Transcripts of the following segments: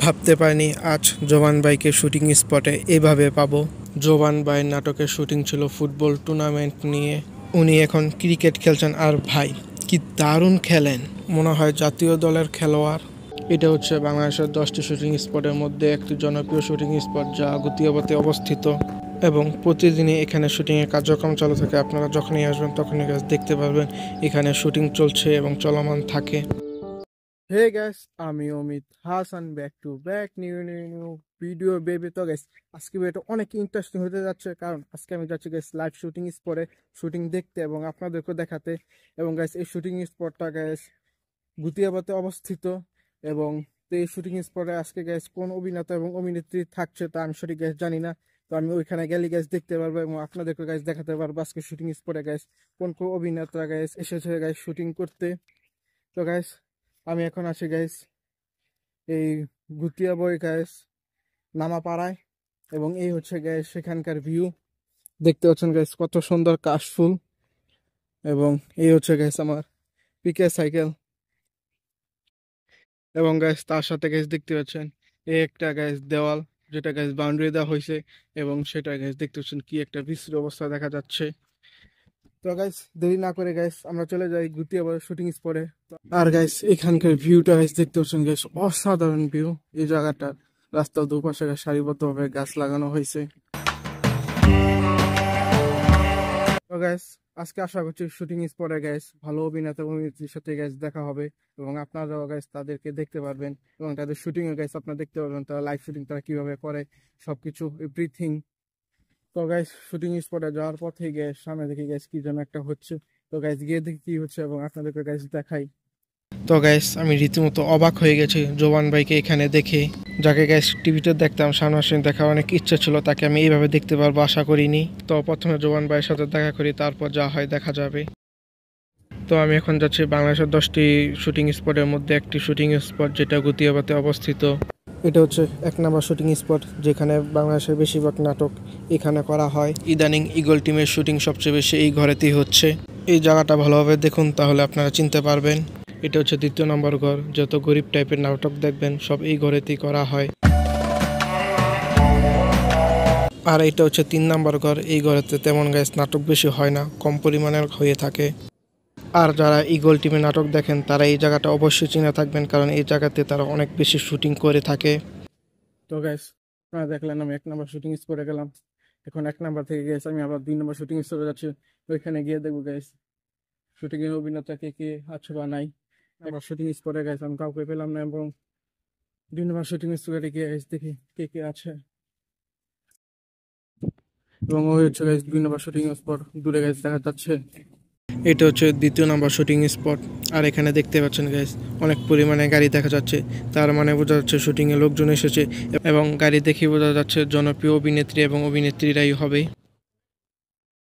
ভাবতে পারিনি আজ জোবান ভাইকে শুটিং স্পটে এইভাবে পাবো। জোবান ভাইয়ের নাটকের শুটিং ছিল ফুটবল টুর্নামেন্ট নিয়ে। উনি এখন ক্রিকেট খেলছেন, আর ভাই কি দারুণ খেলেন, মনে হয় জাতীয় দলের খেলোয়াড়। এটা হচ্ছে বাংলাদেশের 10টি শুটিং স্পটের মধ্যে একটি জনপ্রিয় শুটিং স্পট, যা গুতিয়াবাতে অবস্থিত এবং প্রতিদিনই এখানে শুটিংয়ের কার্যক্রম চালু থাকে। আপনারা যখনই আসবেন তখনই দেখতে পারবেন এখানে শুটিং চলছে এবং চলমান থাকে। হে গাইস, আমি Amit Hasan, back to back new new new video baby. তো গাইস, আজকে ভিডিওটা অনেক ইন্টারেস্টিং হতে যাচ্ছে, কারণ আজকে আমি যাচ্ছি গাইস লাইভ শুটিং স্পটে শুটিং দেখতে এবং আপনাদেরকেও দেখাতে। এবং গাইস, এই শুটিং স্পটটা গাইস গুতিয়াবাতে অবস্থিত। এবং এই শুটিং স্পটে আজকে গাইস কোন অভিনেতা এবং অভিনেত্রী থাকছে তা আমি সঠিক গাইস জানি না। তো আমি ওইখানে গেলে গাইস দেখতে পারবো এবং আপনাদেরকে গাইস দেখাতে পারবো আজকে শুটিং স্পটে গাইস কোন কোন অভিনেতা গাইস এসেছে গাইস শুটিং করতে। তো গাইস, আমি এখন আছি গাইস এই গুতিয়াবই গাইস নামাপাড়ায়, এবং এই হচ্ছে গাইস সেখানকার ভিউ। দেখতে পাচ্ছেন গাইস কত সুন্দর কাশফুল, এবং এই হচ্ছে গাইস আমার পিকে সাইকেল। এবং গাইস তার সাথে গাইস দেখতে পাচ্ছেন এই একটা গাইস দেওয়াল, যেটা গাইস বাউন্ডারি দেওয়া হয়েছে, এবং সেটা গাইস দেখতে পাচ্ছেন কি একটা বিশ্রী অবস্থা দেখা যাচ্ছে। তো গাইস দেরি না করে গাইস আমরা চলে যাই গুতিয়াবাড়ি শুটিং স্পটে। আর গাইস এখানকার ভিউটা গাইস দেখতে পাচ্ছেন গাইস অসাধারণ ভিউ। এই জায়গাটা রাস্তার দুপাশে সারিবদ্ধভাবে গাছ লাগানো হয়েছে। তো গাইস আজকে আশা করছি শুটিং স্পটে গাইস ভালো অভিনেতা অভিনেত্রীর সাথে গাইস দেখা হবে, এবং আপনারাও গাইস তাদেরকে দেখতে পারবেন এবং তাদের শুটিং এ গাইস আপনারা দেখতে পারবেন তারা লাইভ শুটিং তারা কিভাবে করে সবকিছু এভরিথিং। তো গাইস শুটিং স্পটে যাওয়ার পথে গাইস সামনে দেখি গাইস কি যেন একটা হচ্ছে। তো গাইস গিয়ে দেখি কি হচ্ছে এবং আপনাদেরকে গাইস দেখাই। তো গাইস আমি রীতিমতো অবাক হয়ে গেছি জোবান ভাইকে এখানে দেখে। যাকে গাইস টিভিতে দেখতাম সামনাসামনি দেখার অনেক ইচ্ছা ছিল, তাকে আমি এইভাবে দেখতে পারবো আশা করিনি। তো প্রথমে জোবান ভাইয়ের সাথে দেখা করি, তারপর যা হয় দেখা যাবে। তো আমি এখন যাচ্ছি বাংলাদেশের 10টি শুটিং স্পটের মধ্যে একটি শুটিং স্পট, যেটা গুতিয়াবাতে অবস্থিত। এটা হচ্ছে 1 নম্বর শুটিং স্পট, যেখানে বাংলাদেশের বেশিরভাগ নাটক এখানে করা হয়। ইদানিং ইগল টিমের শুটিং সবচেয়ে বেশি এই ঘরেতেই হচ্ছে। এই জায়গাটা ভালোভাবে দেখুন, তাহলে আপনারা চিনতে পারবেন। এটা হচ্ছে 2য় নম্বর ঘর, যত গরিব টাইপের নাটক দেখবেন সব এই ঘরেতেই করা হয়। আর এটা হচ্ছে 3 নম্বর ঘর। এই ঘরেতে তেমন গাইস নাটক বেশি হয় না, কম পরিমাণের হয়ে থাকে। আর যারা ইগল টিমে নাটক দেখেন তারা এই জায়গাটা অবশ্যই চিনে থাকবেন, কারণ এই জায়গাতে তারা অনেক বেশি শুটিং করে থাকে। তো গাইস আপনারা দেখলেন আমি 1 নম্বর শুটিং স্পটে গেলাম। এখন 1 নম্বর থেকে গাইস আমি আবার 2 নম্বর শুটিং স্পটে যাচ্ছি। ওইখানে গিয়ে দেখবো গাইস শুটিং এর অভিনেতা কে কে আছে বা নাই। আবার শুটিং স্পটে গাইস আমি কাউকে পেলাম না, এবং 2 নম্বর শুটিং স্পটে গিয়ে গাইস দেখি কে কে আছে। এবং ওই হচ্ছে গাইস 2 নম্বর শুটিং স্পট, দূরে গাইস দেখা যাচ্ছে। এটা হচ্ছে 2য় নম্বর শুটিং স্পট। আর এখানে দেখতে পাচ্ছেন গাইস অনেক পরিমাণে গাড়ি দেখা যাচ্ছে, তার মানে বোঝা যাচ্ছে শুটিং এ লোকজন এসেছে, এবং গাড়ি দেখে বোঝা যাচ্ছে জনপ্রিয় অভিনেত্রী এবং অভিনেত্রীরাই হবে।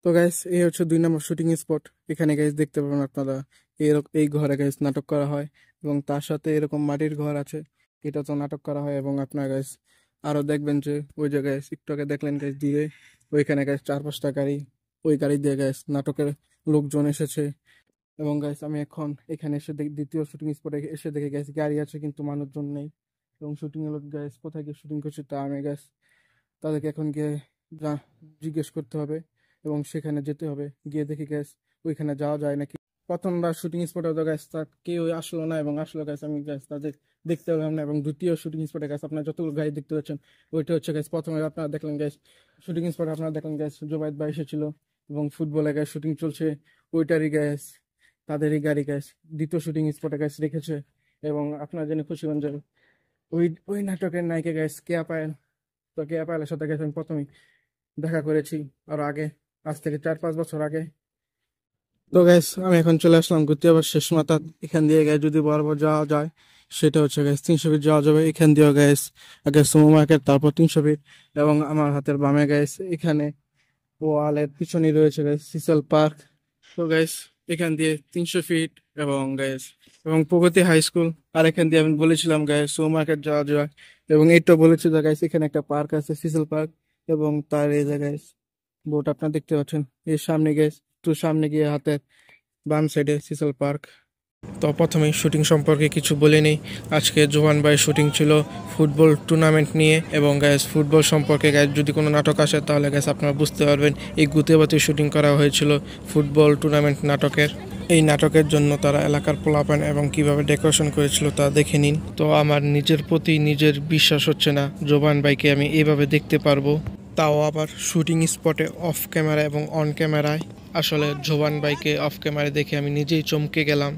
তো গাইস এই হচ্ছে 2 নম্বর শুটিং স্পট। এখানে গাইস দেখতে পাবেন আপনারা এই ঘরে গাইস নাটক করা হয়, এবং তার সাথে এরকম মাটির ঘর আছে, এটা তো নাটক করা হয়। এবং আপনারা গাইস আরো দেখবেন যে ওই জায়গায় টিকটকে দেখলেন গাইস দিয়ে ওইখানে গাইস 4-5টা গাড়ি, ওই গাড়ি দিয়ে গাইস নাটকের লোকজন এসেছে। এবং গাইস আমি এখন এখানে এসে 2য় শুটিং স্পটে এসে দেখে গাইস গাড়ি আছে কিন্তু মানুষজন নেই, এবং শুটিং এর লোক গাইস কোথায় গিয়ে শুটিং করছে তা আমি গাইস তাদেরকে এখন গিয়ে জিজ্ঞেস করতে হবে, এবং সেখানে যেতে হবে। গিয়ে দেখি গ্যাস ওইখানে যাওয়া যায় নাকি। প্রথমবার শুটিং স্পটে তো গ্যাস তা কেউ আসলো না, এবং আসলো গ্যাস আমি গ্যাস তাদের দেখতে পেলাম না। এবং 2য় শুটিং স্পটে গ্যাস আপনার যতগুলো গাড়ি দেখতে পাচ্ছেন ওইটা হচ্ছে গ্যাস প্রথমে আপনারা দেখলেন গ্যাস শুটিং স্পটে আপনারা দেখলেন গ্যাস জোবাইদ ভাই এসেছিল, এবং ফুটবলে গ্যাস শুটিং চলছে ওইটারই গ্যাস তাদেরই গাড়ি গ্যাস 2য় শুটিং স্পটে গ্যাস রেখেছে। এবং আপনারা জেনে খুশি হন যে ওই ওই নাটকের নায়িকা গ্যাস কেয়া পায়েল। তো কেয়া পায়েলের সাথে গ্যাস আমি প্রথমেই দেখা করেছি আর আগে, আজ থেকে 4-5 বছর আগে। তো গাইস আমি এখন চলে আসলাম গুতিয়াবার শেষ মাথা। এখান দিয়ে গাইস যদি বরাবর যাওয়া যায় সেটা হচ্ছে গাইস 300 ফিট যাওয়া যাবে। এখান দিয়েও গাইস আগে সুমো মার্কেট, তারপর 300 ফিট, এবং আমার হাতের বামে গাইস এখানে ওয়ালের পিছনে রয়েছে গাইস সিসেল পার্ক। তো গাইস এখান দিয়ে 300 ফিট এবং গাইস এবং প্রগতি হাই স্কুল। আর এখান দিয়ে আমি বলেছিলাম গাইস সুমো মার্কেট যাওয়া যায়, এবং এইটা বলেছি যে গাইস এখানে একটা পার্ক আছে সিসেল পার্ক, এবং তার এই জায়গায় বোট আপনারা দেখতে পাচ্ছেন। এর সামনে গিয়ে একটু সামনে গিয়ে হাতের বাম সাইডে সিসেল পার্ক। তো প্রথমেই শুটিং সম্পর্কে কিছু বলে নিই। আজকে জোবান ভাই শুটিং ছিল ফুটবল টুর্নামেন্ট নিয়ে, এবং গ্যাস ফুটবল সম্পর্কে গ্যাস যদি কোনো নাটক আসে তাহলে গ্যাস আপনারা বুঝতে পারবেন এই গুতিয়াবাতে শুটিং করা হয়েছিল ফুটবল টুর্নামেন্ট নাটকের। এই নাটকের জন্য তারা এলাকার পোলাপান এবং কিভাবে ডেকোরেশন করেছিল তা দেখে নিন। তো আমার নিজের প্রতি নিজের বিশ্বাস হচ্ছে না জোবান ভাইকে আমি এইভাবে দেখতে পারবো, তাও আবার শুটিং স্পটে অফ ক্যামেরা এবং অন ক্যামেরায়। আসলে জোবান ভাইকে অফ ক্যামেরায় দেখে আমি নিজেই চমকে গেলাম।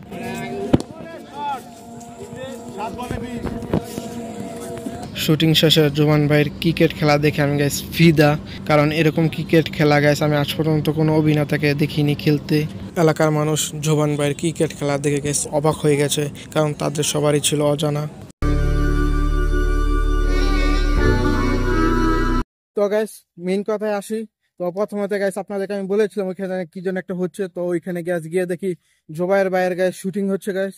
শুটিং শেষে জোবান ভাইয়ের ক্রিকেট খেলা দেখে আমি গ্যাস ফিদা, কারণ এরকম ক্রিকেট খেলা গ্যাস আমি আজ পর্যন্ত কোনো অভিনেতাকে দেখিনি খেলতে। এলাকার মানুষ জোবান ভাইয়ের ক্রিকেট খেলা দেখে গ্যাস অবাক হয়ে গেছে, কারণ তাদের সবারই ছিল অজানা। তো গ্যাস মেইন কথায় আসি। তো প্রথমত গ্যাস আপনাদেরকে আমি বলেছিলাম ওইখানে কি যেন একটা হচ্ছে, তো ওইখানে গ্যাস গিয়ে দেখি জোবাইয়ের ভাইয়ের গ্যাস শুটিং হচ্ছে গ্যাস।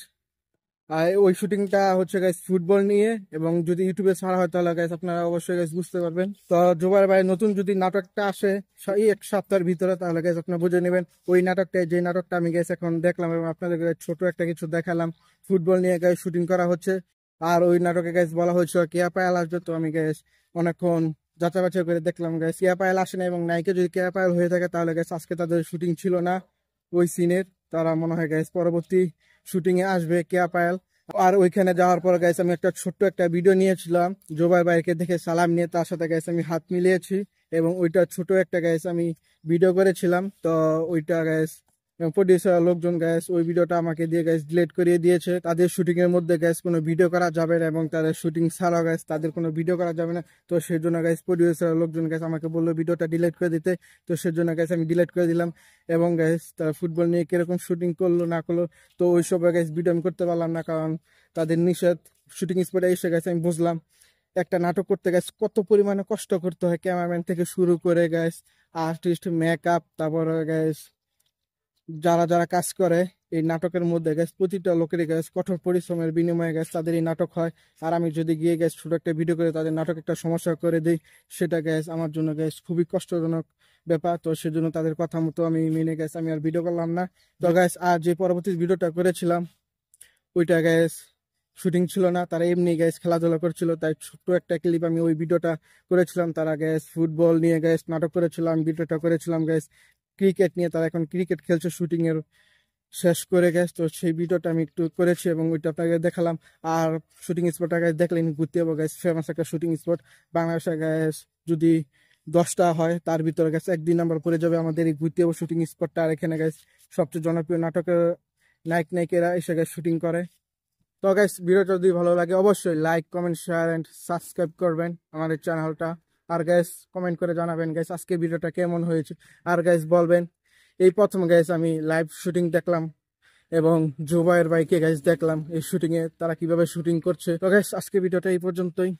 আর ওই শুটিংটা হচ্ছে গাইস ফুটবল নিয়ে, এবং যদি ইউটিউবে ছাড়া হয় তাহলে গাইস আপনারা অবশ্যই গাইস বুঝতে পারবেন। তো জোবার ভাই নতুন যদি নাটকটা আসে এই এক সপ্তাহের ভিতরে তাহলে গাইস আপনারা বুঝে নেবেন ওই নাটকটা, যে নাটকটা আমি গাইস এখন দেখলাম এবং আপনাদের ছোট একটা কিছু দেখালাম ফুটবল নিয়ে গাইস শুটিং করা হচ্ছে। আর ওই নাটকে গাইস বলা হয়েছিল কেয়া পায়েল আসবে, তো আমি গাইস অনেকক্ষণ যাচাই বাছাই করে দেখলাম গাইস কেয়া পায়েল আসে না, এবং নায়িকা যদি কেয়া পায়েল হয়ে থাকে তাহলে গাইস আজকে তাদের শুটিং ছিল না ওই সিনের। তারা মনে হয় গাইস পরবর্তী শুটিং এ আসবে কেয়া পায়েল। আর ওইখানে যাওয়ার পর গাইস আমি একটা ছোট্ট একটা ভিডিও নিয়েছিলাম জোবাই ভাইকে দেখে সালাম নিয়ে, তার সাথে গাইস আমি হাত মিলিয়েছি এবং ওইটা ছোট একটা গাইস আমি ভিডিও করেছিলাম। তো ওইটা গাইস প্রডিউসার লোকজন গাইস ওই ভিডিওটা আমাকে দিয়ে গাইস ডিলিট করিয়ে দিয়েছে। তাদের শুটিং এর মধ্যে গাইস কোনো ভিডিও করা যাবে না, এবং তাদের শুটিং ছাড়াও গাইস তাদের কোনো ভিডিও করা যাবে না। তো সেই জন্য গাইস প্রডিউসার লোকজন গাইস আমাকে বললো ভিডিওটা ডিলিট করে দিতে, তো সেজন্য গাইস আমি ডিলিট করে দিলাম। এবং গাইস তারা ফুটবল নিয়ে কিরকম শুটিং করলো না করলো তো ওইসব গাইস ভিডিও আমি করতে পারলাম না, কারণ তাদের নিষেধ। শুটিং স্পটে এসে গেছে আমি বুঝলাম একটা নাটক করতে গেছে কত পরিমাণে কষ্ট করতে হয়, ক্যামেরাম্যান থেকে শুরু করে গাইস আর্টিস্ট, মেকআপ, তারপরে গাইস যারা যারা কাজ করে এই নাটকের মধ্যে গ্যাস প্রতিটা লোকেরই গ্যাস কঠোর পরিশ্রমের বিনিময়ে গ্যাস তাদের এই নাটক হয়। আর আমি যদি গিয়ে গ্যাস ছোট একটা ভিডিও করে তাদের নাটক একটা সমস্যা করে দিই, সেটা গ্যাস আমার জন্য গ্যাস খুবই কষ্টজনক ব্যাপার। তো সেজন্য তাদের কথা মতো আমি মেনে গ্যাস আমি আর ভিডিও করলাম না। তো গ্যাস আর যে পরবর্তী ভিডিওটা করেছিলাম ওইটা গ্যাস শুটিং ছিল না, তারা এমনি গ্যাস খেলাধুলা করছিল, তাই ছোট্ট একটা ক্লিপ আমি ওই ভিডিওটা করেছিলাম। তারা গ্যাস ফুটবল নিয়ে গ্যাস নাটক করেছিল, আমি ভিডিওটা করেছিলাম গ্যাস ক্রিকেট নিয়ে। তারা এখন ক্রিকেট খেলছে শুটিং এর শেষ করে গেছে, তো সেই ভিডিওটা আমি একটু করেছি এবং ওইটা আপনাকে দেখালাম। আর শুটিং স্পটটা গাইস দেখলেন ঘুরতে যাবো গাইস, ফেমাস একটা শুটিং স্পট বাংলাদেশে গাইস। যদি 10টা হয় তার ভিতরে গেছে 1-2 নম্বর পড়ে যাবে আমাদের এই ঘুরতে যাবো শুটিং স্পটটা। আর এখানে গাইস সবচেয়ে জনপ্রিয় নাটকের নায়ক নায়িকেরা এসে গাইস শুটিং করে। তো গাইস ভিডিওটা যদি ভালো লাগে অবশ্যই like, comment, share and subscribe করবেন আমাদের চ্যানেলটা। আর গাইস কমেন্ট করে জানাবেন গাইস আজকে ভিডিওটা কেমন হয়েছে। আর গাইস বলবেন এই প্রথম গাইস আমি লাইভ শুটিং দেখলাম এবং জোবাইয়ের ভাইকে গাইস দেখলাম এই শুটিং এ তারা কিভাবে শুটিং করছে। তো গাইস আজকে ভিডিওটা এই পর্যন্তই।